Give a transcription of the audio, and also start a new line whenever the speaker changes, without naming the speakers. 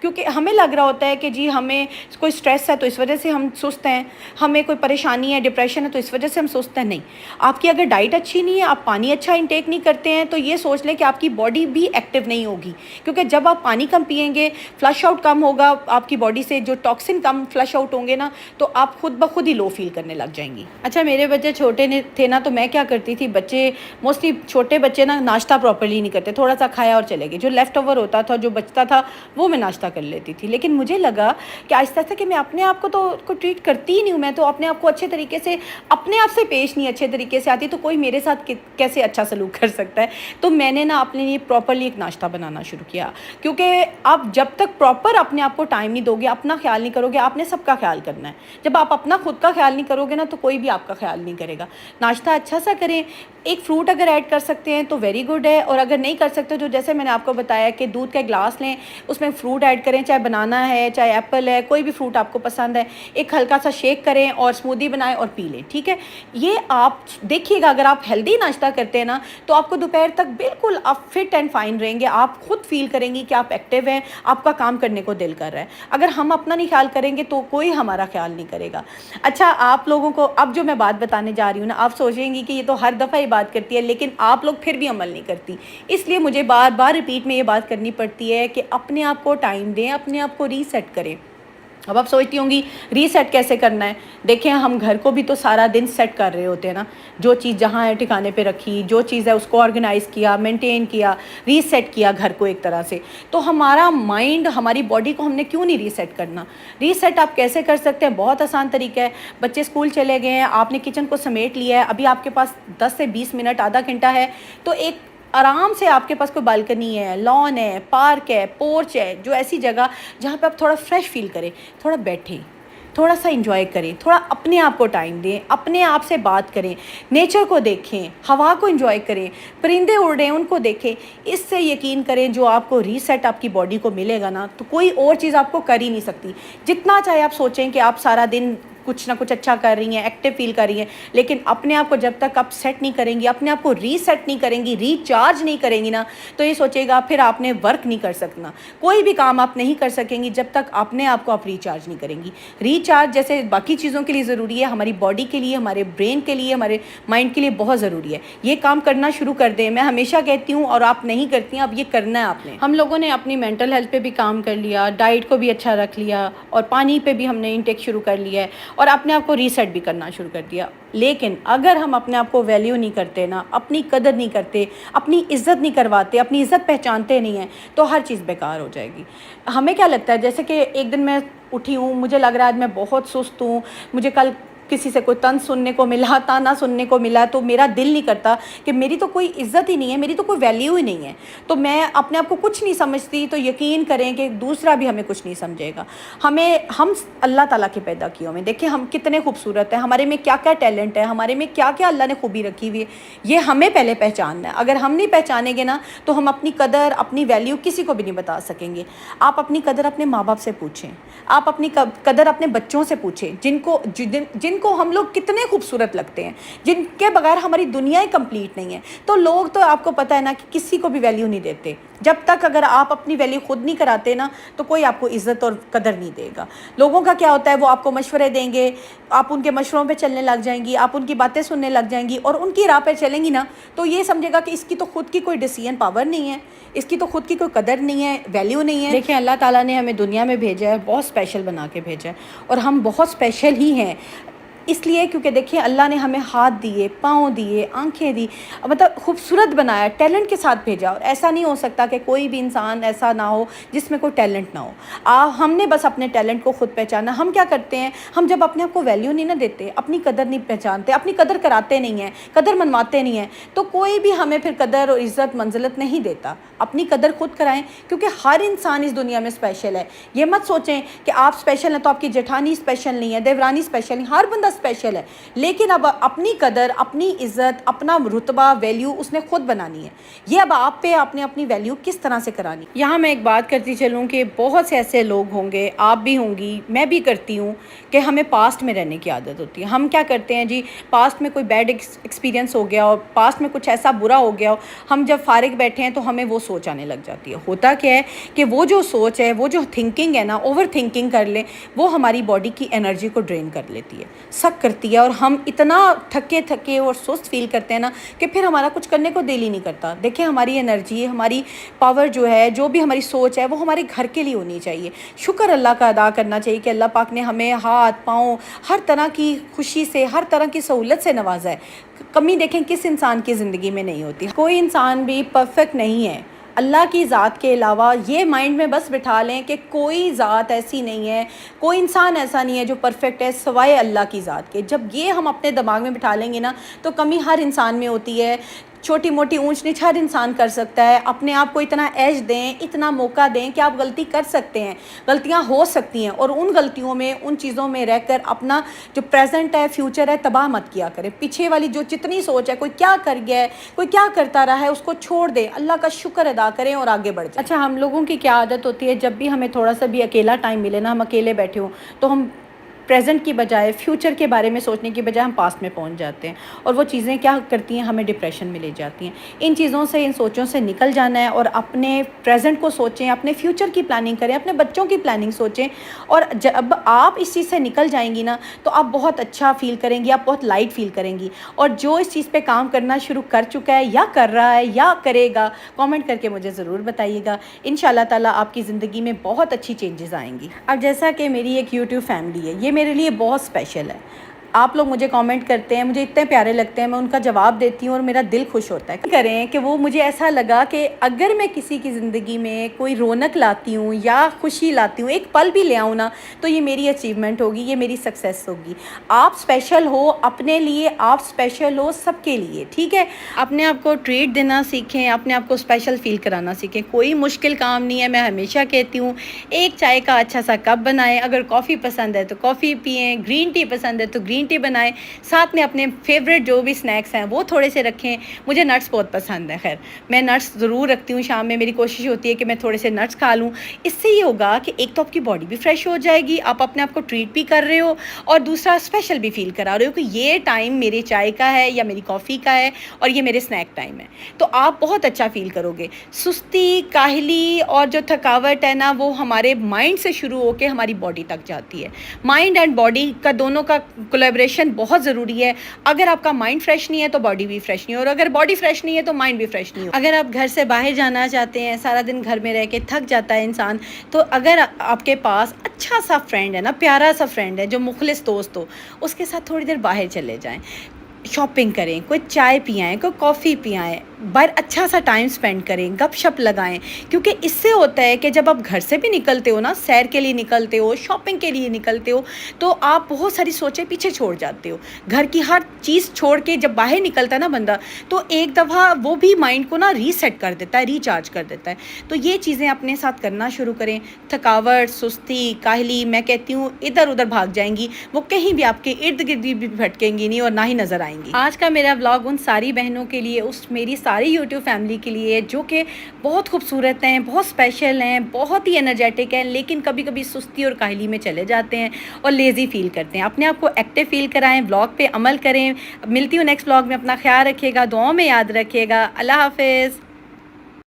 کیونکہ ہمیں لگ رہا ہوتا ہے کہ جی ہمیں کوئی سٹریس ہے تو اس وجہ سے ہم سست ہیں، ہمیں کوئی پریشانی ہے، ڈپریشن ہے تو اس وجہ سے ہم سست ہیں. نہیں، آپ کی اگر ڈائٹ اچھی نہیں ہے، آپ پانی اچھا انٹیک نہیں کرتے ہیں، تو یہ سوچ لیں کہ آپ کی باڈی بھی ایکٹیو نہیں ہوگی، کیونکہ جب آپ پانی کم پئیں گے، فلش آؤٹ کم ہوگا آپ کی باڈی سے، جو ٹاکسن کم فلش آؤٹ ہوں گے نا، تو آپ خود بخود ہی لو فیل کرنے لگ جائیں گی. اچھا، میرے بچے چھوٹے تھے نا، تو میں کیا کرتی تھی، بچے موسٹلی چھوٹے بچے نا ناشتہ پراپرلی نہیں کرتے، تھوڑا سا کھایا اور چلے گئے، جو لیفٹ اوور ہوتا تھا، جو بچتا تھا، وہ میں ناشتہ کر لیتی تھی. لیکن مجھے لگا کہ آہستہ آہستہ کہ میں اپنے آپ کو تو ٹریٹ کرتی ہی نہیں ہوں، میں تو اپنے آپ کو اچھے طریقے سے اپنے آپ سے پیش نہیں اچھے طریقے سے آتی، تو کوئی میرے ساتھ کیسے اچھا سلوک کر سکتا ہے. تو میں نے نا اپنے لیے پراپرلی ایک ناشتہ بنانا شروع کیا، کیونکہ آپ جب تک پراپر اپنے آپ کو ٹائم نہیں دو گے، اپنا خیال نہیں کرو گے، آپ نے سب کا خیال کرنا ہے. جب آپ اپنا خود کا خیال نہیں کرو گے نا، تو کوئی بھی آپ کا خیال نہیں کرے گا. ناشتہ اچھا سا کریں، ایک فروٹ اگر ایڈ کر سکتے ہیں تو ویری گڈ ہے، اور اگر نہیں کر سکتے تو جیسے میں نے آپ کو بتایا کہ دودھ کا گلاس لیں، اس میں فروٹ ایڈ کریں، چاہے بنانا ہے، چاہے ایپل ہے، کوئی بھی فروٹ آپ کو پسند ہے، ایک ہلکا سا شیک کریں اور اسمودی بنائیں اور پی لیں. ٹھیک ہے، یہ آپ دیکھیے گا، اگر آپ ہیلدی ناشتہ کرتے ہیں نا، تو آپ کو دوپہر تک بالکل آپ فٹ اینڈ فائن رہیں گے، آپ خود فیل کریں گی کہ آپ ایکٹیو ہیں، آپ کا کام کرنے کو دل کر رہا ہے. اگر ہم اپنا نہیں خیال کریں گے تو کوئی ہمارا خیال نہیں کرے گا. اچھا، آپ لوگوں کو اب جو میں بات بتانے جا رہی ہوں نا، آپ سوچیں گی کہ یہ تو ہر دفعہ یہ بات کرتی ہے، لیکن آپ لوگ پھر بھی عمل نہیں کرتی. اس لیے مجھے بار بار ریپیٹ میں یہ بات کرنی پڑتی ہے کہ اپنے آپ کو ٹائم دیں، اپنے آپ کو ریسیٹ کریں. اب آپ سوچتی ہوں گی ریسیٹ کیسے کرنا ہے. دیکھیں، ہم گھر کو بھی تو سارا دن سیٹ کر رہے ہوتے ہیں نا، جو چیز جہاں ہے ٹھکانے پہ رکھی، جو چیز ہے اس کو آرگنائز کیا، مینٹین کیا، ریسیٹ کیا گھر کو ایک طرح سے. تو ہمارا مائنڈ، ہماری باڈی کو ہم نے کیوں نہیں ریسیٹ کرنا. ریسیٹ آپ کیسے کر سکتے ہیں؟ بہت آسان طریقہ ہے. بچے اسکول چلے گئے ہیں، آپ نے کچن کو سمیٹ لیا ہے، ابھی آپ کے پاس 10 سے 20 منٹ، آدھا گھنٹہ ہے، تو ایک آرام سے آپ کے پاس کوئی بالکنی ہے، لان ہے، پارک ہے، پورچ ہے، جو ایسی جگہ جہاں پہ آپ تھوڑا فریش فیل کریں، تھوڑا بیٹھیں، تھوڑا سا انجوائے کریں، تھوڑا اپنے آپ کو ٹائم دیں، اپنے آپ سے بات کریں، نیچر کو دیکھیں، ہوا کو انجوائے کریں، پرندے اڑ رہے ہیں ان کو دیکھیں. اس سے یقین کریں جو آپ کو ریسیٹ آپ کی باڈی کو ملے گا نا، تو کوئی اور چیز آپ کو کر ہی نہیں سکتی. جتنا چاہے آپ سوچیں کہ آپ سارا دن کچھ نہ کچھ اچھا کر رہی ہیں، ایکٹیو فیل کر رہی ہیں، لیکن اپنے آپ کو جب تک آپ سیٹ نہیں کریں گی، اپنے آپ کو ریسیٹ نہیں کریں گی، ریچارج نہیں کریں گی نا، تو یہ سوچے گا پھر آپ نے ورک نہیں کر سکنا. کوئی بھی کام آپ نہیں کر سکیں گی جب تک اپنے آپ کو آپ ریچارج نہیں کریں گی. ریچارج جیسے باقی چیزوں کے لیے ضروری ہے، ہماری باڈی کے لیے، ہمارے برین کے لیے، ہمارے مائنڈ کے لیے بہت ضروری ہے. یہ کام کرنا شروع کر دیں. میں ہمیشہ کہتی ہوں، اور آپ نہیں کرتی ہیں، اب یہ کرنا ہے آپ نے. ہم لوگوں نے اپنی مینٹل ہیلتھ پہ بھی کام کر لیا، ڈائٹ کو بھی اچھا رکھ لیا، اور پانی پہ بھی ہم نے انٹیک شروع کر لیا ہے، اور اپنے آپ کو ریسیٹ بھی کرنا شروع کر دیا. لیکن اگر ہم اپنے آپ کو ویلیو نہیں کرتے نا، اپنی قدر نہیں کرتے، اپنی عزت نہیں کرواتے، اپنی عزت پہچانتے نہیں ہیں، تو ہر چیز بیکار ہو جائے گی. ہمیں کیا لگتا ہے، جیسے کہ ایک دن میں اٹھی ہوں، مجھے لگ رہا ہے آج میں بہت سست ہوں، مجھے کل کسی سے کوئی طنز سننے کو ملا، تانا سننے کو ملا، تو میرا دل نہیں کرتا کہ میری تو کوئی عزت ہی نہیں ہے، میری تو کوئی ویلیو ہی نہیں ہے، تو میں اپنے آپ کو کچھ نہیں سمجھتی. تو یقین کریں کہ دوسرا بھی ہمیں کچھ نہیں سمجھے گا. ہم اللہ تعالیٰ کے پیدا کیے ہوئے، دیکھیں ہم کتنے خوبصورت ہیں، ہمارے میں کیا کیا ٹیلنٹ ہے، ہمارے میں کیا کیا اللہ نے خوبی رکھی ہوئی ہے. یہ ہمیں پہلے پہچاننا ہے. اگر ہم نہیں پہچانیں گے نا، تو ہم اپنی قدر، اپنی ویلیو کسی کو بھی نہیں بتا سکیں گے. آپ اپنی قدر اپنے ماں باپ سے پوچھیں، آپ اپنی قدر اپنے بچوں سے پوچھیں، جن کو ہم لوگ کتنے خوبصورت لگتے ہیں، جن کے بغیر ہماری دنیا ہی کمپلیٹ نہیں ہے. تو لوگ تو آپ کو پتہ ہے نا کہ کسی کو بھی ویلیو نہیں دیتے. جب تک اگر آپ اپنی ویلیو خود نہیں کراتے نا، تو کوئی آپ کو عزت اور قدر نہیں دے گا. لوگوں کا کیا ہوتا ہے، وہ آپ کو مشورے دیں گے، آپ ان کے مشوروں پہ چلنے لگ جائیں گی، آپ ان کی باتیں سننے لگ جائیں گی، اور ان کی راہ پہ چلیں گی نا، تو یہ سمجھے گا کہ اس کی تو خود کی کوئی ڈیسیژن پاور نہیں ہے، اس کی تو خود کی کوئی قدر نہیں ہے، ویلیو نہیں ہے. دیکھیں، اللہ تعالیٰ نے ہمیں دنیا میں بھیجا ہے، بہت اسپیشل بنا کے بھیجا ہے، اور ہم بہت اسپیشل ہی ہیں. اس لیے کیونکہ دیکھیں، اللہ نے ہمیں ہاتھ دیے، پاؤں دیے، آنکھیں دی، مطلب خوبصورت بنایا، ٹیلنٹ کے ساتھ بھیجا. اور ایسا نہیں ہو سکتا کہ کوئی بھی انسان ایسا نہ ہو جس میں کوئی ٹیلنٹ نہ ہو. ہم نے بس اپنے ٹیلنٹ کو خود پہچانا. ہم کیا کرتے ہیں، ہم جب اپنے آپ کو ویلیو نہیں نہ دیتے، اپنی قدر نہیں پہچانتے، اپنی قدر کراتے نہیں ہیں، قدر منواتے نہیں ہیں، تو کوئی بھی ہمیں پھر قدر اور عزت منزلت نہیں دیتا. اپنی قدر خود کرائیں، کیونکہ ہر انسان اس دنیا میں اسپیشل ہے. یہ مت سوچیں کہ آپ اسپیشل ہیں تو آپ کی جٹھانی اسپیشل نہیں ہے، دیورانی اسپیشل نہیں، ہر بندہ اسپیشل ہے. لیکن اب اپنی قدر، اپنی عزت، اپنا رتبہ، ویلیو اس نے خود بنانی ہے. یہ اب آپ پہ آپ نے اپنی ویلیو کس طرح سے کرانی. یہاں میں ایک بات کرتی چلوں کہ بہت سے ایسے لوگ ہوں گے، آپ بھی ہوں گی، میں بھی کرتی ہوں، کہ کہ ہمیں پاسٹ میں رہنے کی عادت ہوتی ہے. ہم کیا کرتے ہیں جی، پاسٹ میں کوئی بیڈ ایکسپیرینس ہو گیا اور پاسٹ میں کچھ ایسا برا ہو گیا ہو، ہم جب فارغ بیٹھے ہیں تو ہمیں وہ سوچ آنے لگ جاتی ہے. ہوتا کیا ہے کہ وہ جو سوچ ہے، وہ جو تھنکنگ ہے نا، اوور تھنکنگ کر لیں، وہ ہماری باڈی کی انرجی کو ڈرین کر لیتی ہے، سک کرتی ہے، اور ہم اتنا تھکے اور سست فیل کرتے ہیں نا کہ پھر ہمارا کچھ کرنے کو دل ہی نہیں کرتا. دیکھیں، ہماری انرجی، ہماری پاور جو ہے، جو بھی ہماری سوچ ہے، وہ ہمارے گھر کے لیے ہونی چاہیے. شکر اللہ کا ادا کرنا چاہیے کہ اللہ پاک نے ہمیں ہاتھ پاؤں ہر طرح کی خوشی سے، ہر طرح کی سہولت سے نوازا ہے. کمی دیکھیں کس انسان کی زندگی میں نہیں ہوتی. کوئی انسان بھی پرفیکٹ نہیں ہے اللہ کی ذات کے علاوہ. یہ مائنڈ میں بس بٹھا لیں کہ کوئی ذات ایسی نہیں ہے، کوئی انسان ایسا نہیں ہے جو پرفیکٹ ہے سوائے اللہ کی ذات کے. جب یہ ہم اپنے دماغ میں بٹھا لیں گے نا، تو کمی ہر انسان میں ہوتی ہے. چھوٹی موٹی اونچ نیچ ہر انسان کر سکتا ہے. اپنے آپ کو اتنا ایج دیں، اتنا موقع دیں کہ آپ غلطی کر سکتے ہیں، غلطیاں ہو سکتی ہیں، اور ان غلطیوں میں، ان چیزوں میں رہ کر اپنا جو پریزنٹ ہے، فیوچر ہے، تباہ مت کیا کریں. پیچھے والی جو جتنی سوچ ہے، کوئی کیا کر گیا ہے، کوئی کیا کرتا رہا ہے، اس کو چھوڑ دیں، اللہ کا شکر ادا کریں اور آگے بڑھ جائیں. اچھا، ہم لوگوں کی کیا عادت ہوتی ہے، جب بھی ہمیں تھوڑا سا بھی اکیلا ٹائم ملے نا، ہم اکیلے بیٹھے ہوں، تو ہم پریزنٹ کی بجائے، فیوچر کے بارے میں سوچنے کی بجائے ہم پاسٹ میں پہنچ جاتے ہیں، اور وہ چیزیں کیا کرتی ہیں، ہمیں ڈپریشن میں لے جاتی ہیں. ان چیزوں سے، ان سوچوں سے نکل جانا ہے، اور اپنے پریزنٹ کو سوچیں، اپنے فیوچر کی پلاننگ کریں، اپنے بچوں کی پلاننگ سوچیں. اور جب آپ اس چیز سے نکل جائیں گی نا، تو آپ بہت اچھا فیل کریں گی، آپ بہت لائٹ فیل کریں گی. اور جو اس چیز پہ کام کرنا شروع کر چکا ہے، یا کر رہا ہے، یا کرے گا، کامنٹ کر کے مجھے ضرور بتائیے گا. انشاءاللہ تعالیٰ آپ کی زندگی میں بہت اچھی چینجز آئیں گی. اب جیسا کہ میری ایک یوٹیوب فیملی ہے، یہ میرے لیے بہت اسپیشل ہے. آپ لوگ مجھے کامنٹ کرتے ہیں، مجھے اتنے پیارے لگتے ہیں، میں ان کا جواب دیتی ہوں اور میرا دل خوش ہوتا ہے. کریں کہ وہ مجھے ایسا لگا کہ اگر میں کسی کی زندگی میں کوئی رونق لاتی ہوں یا خوشی لاتی ہوں، ایک پل بھی لے آؤں نا، تو یہ میری اچیومنٹ ہوگی، یہ میری سکسیس ہوگی. آپ اسپیشل ہو اپنے لیے، آپ اسپیشل ہو سب کے لیے، ٹھیک ہے؟ اپنے آپ کو ٹریٹ دینا سیکھیں، اپنے آپ کو اسپیشل فیل کرانا سیکھیں. کوئی مشکل کام نہیں ہے. میں ہمیشہ کہتی ہوں، ایک چائے کا اچھا سا کپ بنائیں، اگر کافی پسند ہے تو کافی پئیں، گرین ٹی پسند ہے تو گرین ٹی بنائیں، ساتھ میں اپنے فیوریٹ جو بھی سنیکس ہیں وہ تھوڑے سے رکھیں. مجھے نٹس بہت پسند ہے، خیر میں نٹس ضرور رکھتی ہوں. شام میں میری کوشش ہوتی ہے کہ میں تھوڑے سے نٹس کھا لوں. اس سے یہ ہوگا کہ ایک تو آپ کی باڈی بھی فریش ہو جائے گی، آپ اپنے آپ کو ٹریٹ بھی کر رہے ہو، اور دوسرا اسپیشل بھی فیل کرا رہے ہو کہ یہ ٹائم میرے چائے کا ہے یا میری کافی کا ہے اور یہ میرے سنیک ٹائم ہے. تو آپ بہت اچھا فیل کرو گے. سستی، کاہلی اور جو تھکاوٹ ہے نا، وہ ہمارے مائنڈ سے شروع ہو کے ہماری باڈی تک جاتی ہے. مائنڈ اینڈ باڈی کا دونوں کا کولیبریشن بہت ضروری ہے. اگر آپ کا مائنڈ فریش نہیں ہے تو باڈی بھی فریش نہیں ہے، اور اگر باڈی فریش نہیں ہے تو مائنڈ بھی فریش نہیں ہو. اگر آپ گھر سے باہر جانا چاہتے ہیں، سارا دن گھر میں رہ کے تھک جاتا ہے انسان، تو اگر آپ کے پاس اچھا سا فرینڈ ہے نا، پیارا سا فرینڈ ہے جو مخلص دوست ہو، اس کے ساتھ تھوڑی دیر باہر چلے جائیں، شاپنگ کریں، کوئی چائے پئیں، کوئی کافی پئیں، باہر اچھا سا ٹائم سپینڈ کریں، گپ شپ لگائیں. کیونکہ اس سے ہوتا ہے کہ جب آپ گھر سے بھی نکلتے ہو نا، سیر کے لیے نکلتے ہو، شاپنگ کے لیے نکلتے ہو، تو آپ بہت ساری سوچیں پیچھے چھوڑ جاتے ہو. گھر کی ہر چیز چھوڑ کے جب باہر نکلتا ہے نا بندہ، تو ایک دفعہ وہ بھی مائنڈ کو نا ریسیٹ کر دیتا ہے، ریچارج کر دیتا ہے. تو یہ چیزیں اپنے ساتھ کرنا شروع کریں. تھکاوٹ، سستی، کاہلی، میں کہتی ہوں ادھر ادھر بھاگ جائیں گی، وہ کہیں بھی آپ کے ارد گرد بھی بھٹکیں گی نہیں اور نہ ہی نظر آئیں گی. آج کا میرا ولاگ ان ساری بہنوں کے لیے، اس میری ساری یوٹیوب فیملی کے لیے جو کہ بہت خوبصورت ہیں، بہت اسپیشل ہیں، بہت ہی انرجیٹک ہیں، لیکن کبھی کبھی سستی اور کاہلی میں چلے جاتے ہیں اور لیزی فیل کرتے ہیں. اپنے آپ کو ایکٹیو فیل کرائیں، ولاگ پہ عمل کریں. ملتی ہوں نیکسٹ ولاگ میں. اپنا خیال رکھیے گا، دعاؤں میں یاد رکھیے گا. اللہ حافظ.